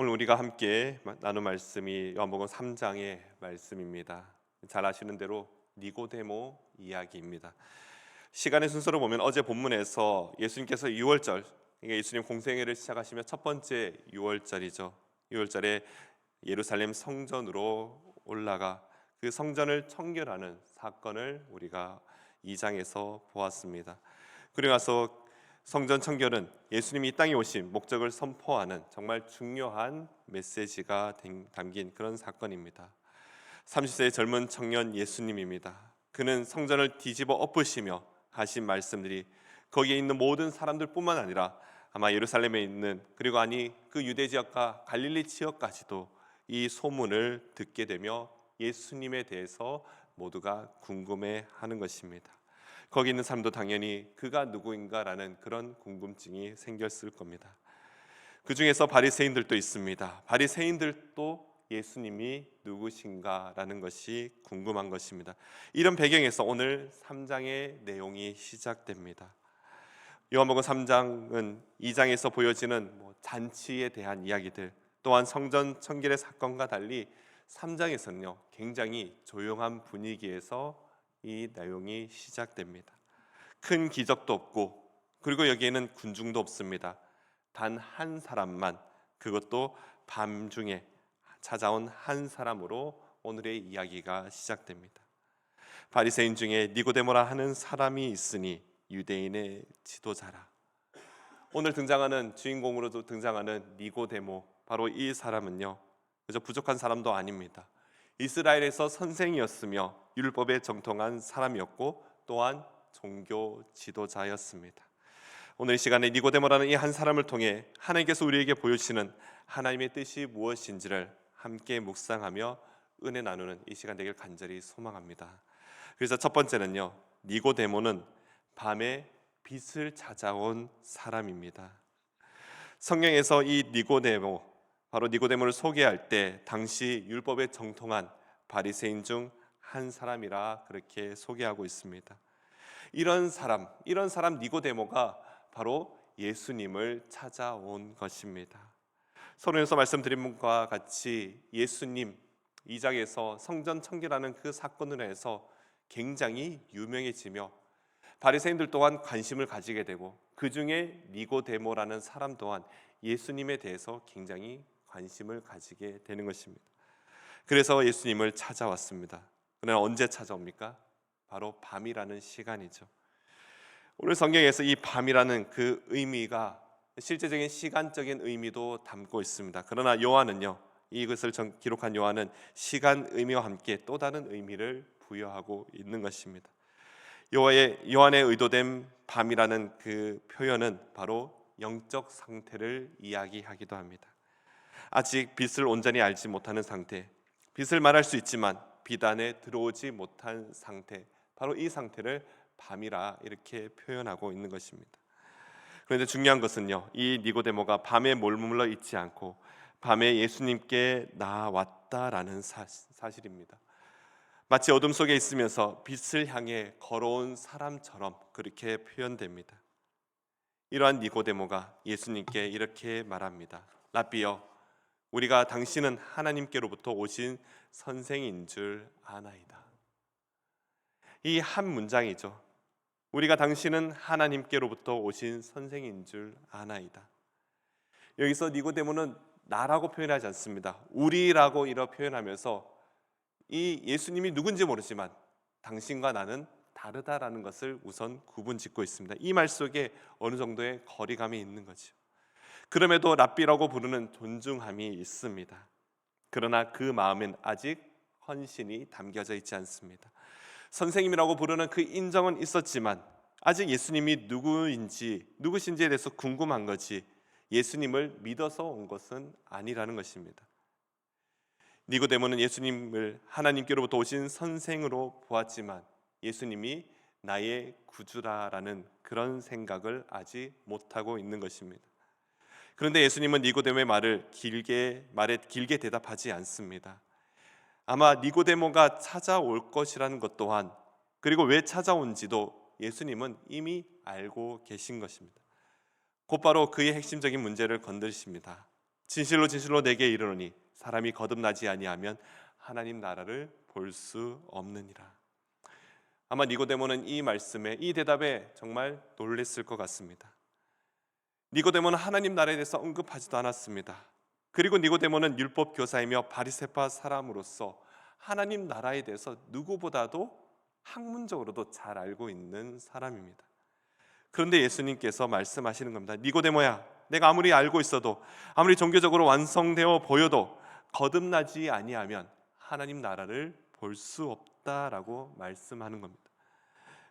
오늘 우리가 함께 나눌 말씀이 요한복음 3장의 말씀입니다. 잘 아시는 대로 니고데모 이야기입니다. 시간의 순서로 보면 어제 본문에서 예수님께서 유월절, 예수님 공생애를 시작하시며 첫 번째 유월절이죠. 유월절에 예루살렘 성전으로 올라가 그 성전을 청결하는 사건을 우리가 2장에서 보았습니다. 그리고 나서 성전 청결은 예수님이 이 땅에 오신 목적을 선포하는 정말 중요한 메시지가 담긴 그런 사건입니다. 30세의 젊은 청년 예수님입니다. 그는 성전을 뒤집어 엎으시며 하신 말씀들이 거기에 있는 모든 사람들뿐만 아니라 아마 예루살렘에 있는 그리고 그 유대 지역과 갈릴리 지역까지도 이 소문을 듣게 되며 예수님에 대해서 모두가 궁금해하는 것입니다. 거기 있는 사람도 당연히 그가 누구인가라는 그런 궁금증이 생겼을 겁니다. 그 중에서 바리새인들도 있습니다. 바리새인들도 예수님이 누구신가라는 것이 궁금한 것입니다. 이런 배경에서 오늘 3장의 내용이 시작됩니다. 요한복음 3장은 2장에서 보여지는 잔치에 대한 이야기들, 또한 성전 청결의 사건과 달리 3장에서는요 굉장히 조용한 분위기에서 이 내용이 시작됩니다. 큰 기적도 없고 그리고 여기에는 군중도 없습니다. 단 한 사람만, 그것도 밤중에 찾아온 한 사람으로 오늘의 이야기가 시작됩니다. 바리새인 중에 니고데모라 하는 사람이 있으니 유대인의 지도자라. 오늘 등장하는 주인공으로도 등장하는 니고데모, 바로 이 사람은요 그저 부족한 사람도 아닙니다. 이스라엘에서 선생이었으며 율법에 정통한 사람이었고 또한 종교 지도자였습니다. 오늘 이 시간에 니고데모라는 이 한 사람을 통해 하나님께서 우리에게 보여주시는 하나님의 뜻이 무엇인지를 함께 묵상하며 은혜 나누는 이 시간 되길 간절히 소망합니다. 그래서 첫 번째는요, 니고데모는 밤에 빛을 찾아온 사람입니다. 성경에서 이 니고데모, 바로 니고데모를 소개할 때 당시 율법에 정통한 바리새인 중 한 사람이라 그렇게 소개하고 있습니다. 이런 사람 니고데모가 바로 예수님을 찾아온 것입니다. 서론에서 말씀드린 것과 같이 예수님 2장에서 성전 청결하는 그 사건으로 해서 굉장히 유명해지며 바리새인들 또한 관심을 가지게 되고 그 중에 니고데모라는 사람 또한 예수님에 대해서 굉장히 관심을 가지게 되는 것입니다. 그래서 예수님을 찾아왔습니다. 그러나 언제 찾아옵니까? 바로 밤이라는 시간이죠. 오늘 성경에서 이 밤이라는 그 의미가 실제적인 시간적인 의미도 담고 있습니다. 그러나 요한은요, 이것을 기록한 요한은 시간 의미와 함께 또 다른 의미를 부여하고 있는 것입니다. 요한의 의도된 밤이라는 그 표현은 바로 영적 상태를 이야기하기도 합니다. 아직 빛을 온전히 알지 못하는 상태, 빛을 말할 수 있지만 빛 안에 들어오지 못한 상태, 바로 이 상태를 밤이라 이렇게 표현하고 있는 것입니다. 그런데 중요한 것은요, 이 니고데모가 밤에 머물러 있지 않고 밤에 예수님께 나왔다라는 사실입니다. 마치 어둠 속에 있으면서 빛을 향해 걸어온 사람처럼 그렇게 표현됩니다. 이러한 니고데모가 예수님께 이렇게 말합니다. 라비여, 우리가 당신은 하나님께로부터 오신 선생인 줄 아나이다. 이 한 문장이죠. 우리가 당신은 하나님께로부터 오신 선생인 줄 아나이다. 여기서 니고데모는 나라고 표현하지 않습니다. 우리라고 이렇게 표현하면서 이 예수님이 누군지 모르지만 당신과 나는 다르다라는 것을 우선 구분짓고 있습니다. 이 말 속에 어느 정도의 거리감이 있는 거죠. 그럼에도 랍비라고 부르는 존중함이 있습니다. 그러나 그 마음엔 아직 헌신이 담겨져 있지 않습니다. 선생님이라고 부르는 그 인정은 있었지만 아직 예수님이 누구신지에 대해서 궁금한 거지 예수님을 믿어서 온 것은 아니라는 것입니다. 니고데모는 예수님을 하나님께로부터 오신 선생으로 보았지만 예수님이 나의 구주라라는 그런 생각을 아직 못하고 있는 것입니다. 그런데 예수님은 니고데모의 말에 길게 대답하지 않습니다. 아마 니고데모가 찾아올 것이라는 것 또한, 그리고 왜 찾아온지도 예수님은 이미 알고 계신 것입니다. 곧바로 그의 핵심적인 문제를 건드리십니다. 진실로 진실로 내게 이르노니 사람이 거듭나지 아니하면 하나님 나라를 볼 수 없느니라. 아마 니고데모는 이 말씀에, 이 대답에 정말 놀랬을 것 같습니다. 니고데모는 하나님 나라에 대해서 언급하지도 않았습니다. 그리고 니고데모는 율법 교사이며 바리새파 사람으로서 하나님 나라에 대해서 누구보다도 학문적으로도 잘 알고 있는 사람입니다. 그런데 예수님께서 말씀하시는 겁니다. 니고데모야, 내가 아무리 알고 있어도, 아무리 종교적으로 완성되어 보여도 거듭나지 아니하면 하나님 나라를 볼 수 없다라고 말씀하는 겁니다.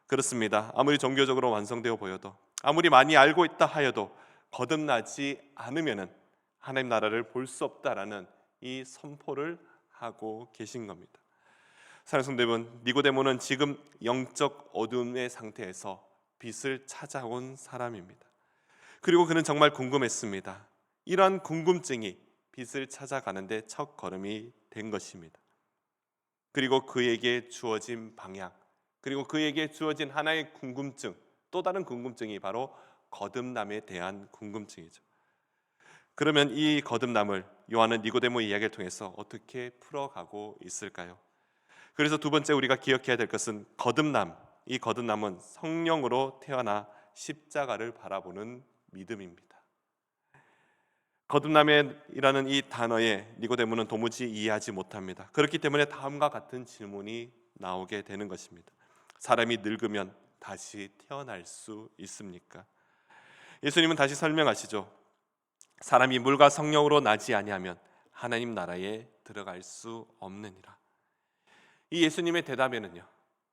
그렇습니다. 아무리 종교적으로 완성되어 보여도, 아무리 많이 알고 있다 하여도 거듭나지 않으면 하나님 나라를 볼 수 없다라는 이 선포를 하고 계신 겁니다. 사랑하는 성도 여러분, 니고데모는 지금 영적 어둠의 상태에서 빛을 찾아온 사람입니다. 그리고 그는 정말 궁금했습니다. 이러한 궁금증이 빛을 찾아가는데 첫 걸음이 된 것입니다. 그리고 그에게 주어진 방향, 그리고 그에게 주어진 하나의 궁금증, 또 다른 궁금증이 바로 거듭남에 대한 궁금증이죠. 그러면 이 거듭남을 요한은 니고데모 이야기를 통해서 어떻게 풀어가고 있을까요? 그래서 두 번째 우리가 기억해야 될 것은 거듭남. 이 거듭남은 성령으로 태어나 십자가를 바라보는 믿음입니다. 거듭남이라는 이 단어에 니고데모는 도무지 이해하지 못합니다. 그렇기 때문에 다음과 같은 질문이 나오게 되는 것입니다. 사람이 늙으면 다시 태어날 수 있습니까? 예수님은 다시 설명하시죠. 사람이 물과 성령으로 나지 아니하면 하나님 나라에 들어갈 수 없느니라. 이 예수님의 대답에는요,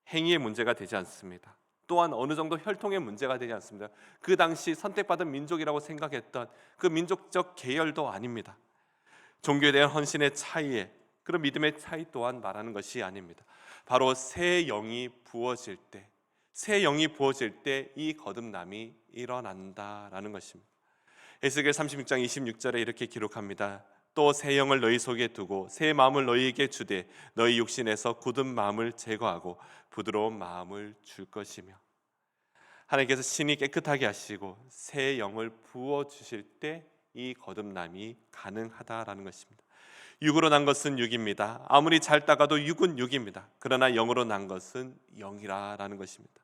행위의 문제가 되지 않습니다. 또한 어느 정도 혈통의 문제가 되지 않습니다. 그 당시 선택받은 민족이라고 생각했던 그 민족적 계열도 아닙니다. 종교에 대한 헌신의 차이에, 그런 믿음의 차이 또한 말하는 것이 아닙니다. 바로 새 영이 부어질 때, 새 영이 부어질 때 이 거듭남이 일어난다라는 것입니다. 에스겔 36장 26절에 이렇게 기록합니다. 또 새 영을 너희 속에 두고 새 마음을 너희에게 주되 너희 육신에서 굳은 마음을 제거하고 부드러운 마음을 줄 것이며, 하나님께서 신이 깨끗하게 하시고 새 영을 부어 주실 때 이 거듭남이 가능하다라는 것입니다. 육으로 난 것은 육입니다. 아무리 잘 닦아도 육은 육입니다. 그러나 영으로 난 것은 영이라는 것입니다.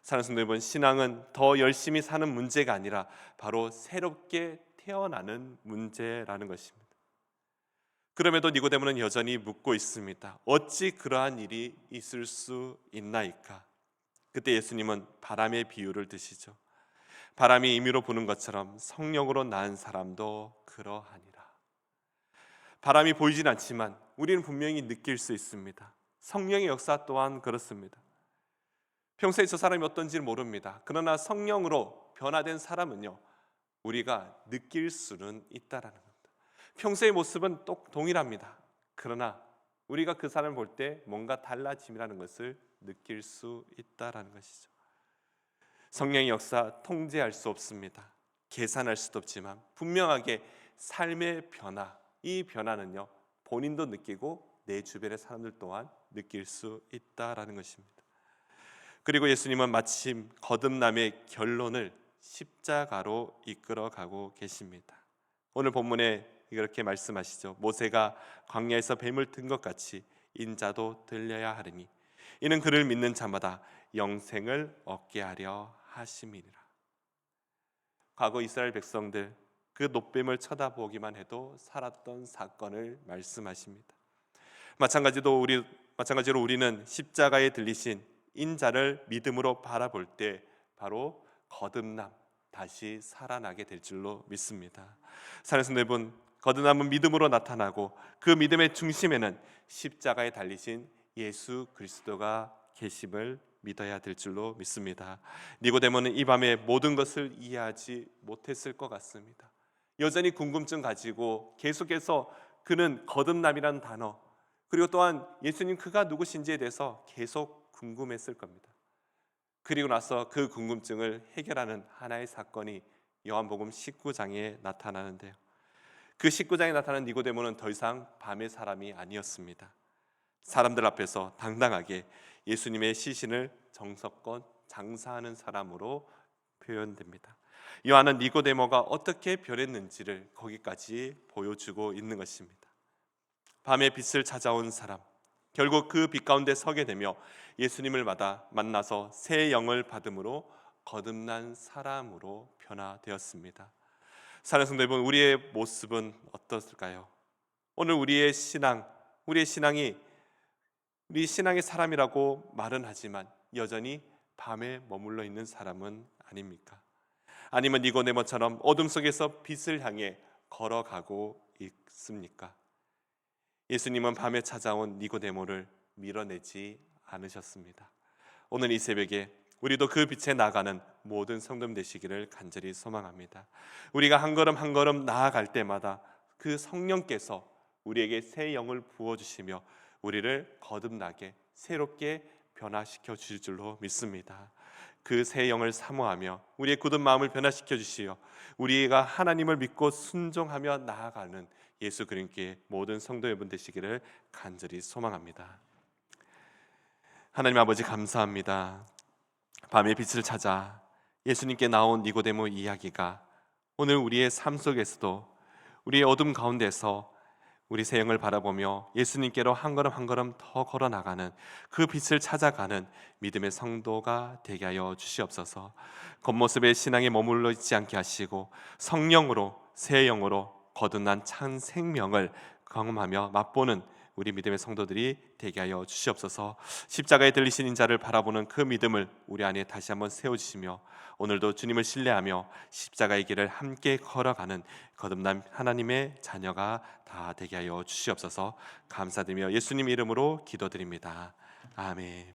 사랑하는 성도 여러분, 신앙은 더 열심히 사는 문제가 아니라 바로 새롭게 태어나는 문제라는 것입니다. 그럼에도 니고데모는 여전히 묻고 있습니다. 어찌 그러한 일이 있을 수 있나이까? 그때 예수님은 바람의 비유를 드시죠. 바람이 임의로 부는 것처럼 성령으로 낳은 사람도 그러하니라. 바람이 보이진 않지만 우리는 분명히 느낄 수 있습니다. 성령의 역사 또한 그렇습니다. 평소에 저 사람이 어떤지 모릅니다. 그러나 성령으로 변화된 사람은요, 우리가 느낄 수는 있다라는 겁니다. 평소의 모습은 또 동일합니다. 그러나 우리가 그 사람을 볼 때 뭔가 달라짐이라는 것을 느낄 수 있다라는 것이죠. 성령의 역사 통제할 수 없습니다. 계산할 수도 없지만 분명하게 삶의 변화, 이 변화는요, 본인도 느끼고 내 주변의 사람들 또한 느낄 수 있다라는 것입니다. 그리고 예수님은 마침 거듭남의 결론을 십자가로 이끌어가고 계십니다. 오늘 본문에 이렇게 말씀하시죠. 모세가 광야에서 뱀을 든 것 같이 인자도 들려야 하리니 이는 그를 믿는 자마다 영생을 얻게 하려 하심이니라. 과거 이스라엘 백성들 그 놋뱀을 쳐다보기만 해도 살았던 사건을 말씀하십니다. 마찬가지로 우리는 십자가에 들리신 인자를 믿음으로 바라볼 때 바로 거듭남, 다시 살아나게 될 줄로 믿습니다. 사랑하는 성도 여러분, 거듭남은 믿음으로 나타나고 그 믿음의 중심에는 십자가에 달리신 예수 그리스도가 계심을 믿어야 될 줄로 믿습니다. 니고데모는 이 밤에 모든 것을 이해하지 못했을 것 같습니다. 여전히 궁금증 가지고 계속해서 그는 거듭남이라는 단어, 그리고 또한 예수님 그가 누구신지에 대해서 계속 궁금했을 겁니다. 그리고 나서 그 궁금증을 해결하는 하나의 사건이 요한복음 19장에 나타나는데요. 그 19장에 나타난 니고데모는 더 이상 밤의 사람이 아니었습니다. 사람들 앞에서 당당하게 예수님의 시신을 정석껏 장사하는 사람으로 표현됩니다. 요한은 니고데모가 어떻게 변했는지를 거기까지 보여주고 있는 것입니다. 밤의 빛을 찾아온 사람, 결국 그 빛 가운데 서게 되며 예수님을 만나서 새 영을 받음으로 거듭난 사람으로 변화되었습니다. 사랑하는 성도 여러분, 우리의 모습은 어떻을까요? 오늘 우리 신앙이 우리 신앙의 사람이라고 말은 하지만 여전히 밤에 머물러 있는 사람은 아닙니까? 아니면 니고데모처럼 어둠 속에서 빛을 향해 걸어가고 있습니까? 예수님은 밤에 찾아온 니고데모를 밀어내지 않으셨습니다. 오늘 이 새벽에 우리도 그 빛에 나가는 모든 성도님 되시기를 간절히 소망합니다. 우리가 한 걸음 한 걸음 나아갈 때마다 그 성령께서 우리에게 새 영을 부어주시며 우리를 거듭나게 새롭게 변화시켜 주실 줄로 믿습니다. 그 새 영을 사모하며 우리의 굳은 마음을 변화시켜 주시어 우리가 하나님을 믿고 순종하며 나아가는 예수 그리스도의 모든 성도 여러분 되시기를 간절히 소망합니다. 하나님 아버지 감사합니다. 밤의 빛을 찾아 예수님께 나온 니고데모 이야기가 오늘 우리의 삶 속에서도 우리의 어둠 가운데서 우리 새 영을 바라보며 예수님께로 한 걸음 한 걸음 더 걸어 나가는 그 빛을 찾아가는 믿음의 성도가 되게 하여 주시옵소서. 겉모습의 신앙에 머물러 있지 않게 하시고 성령으로 새 영으로 거듭난 참 생명을 경험하며 맛보는 우리 믿음의 성도들이 되게 하여 주시옵소서. 십자가에 들리신 인자를 바라보는 그 믿음을 우리 안에 다시 한번 세워주시며 오늘도 주님을 신뢰하며 십자가의 길을 함께 걸어가는 거듭난 하나님의 자녀가 다 되게 하여 주시옵소서. 감사드리며 예수님 이름으로 기도드립니다. 아멘.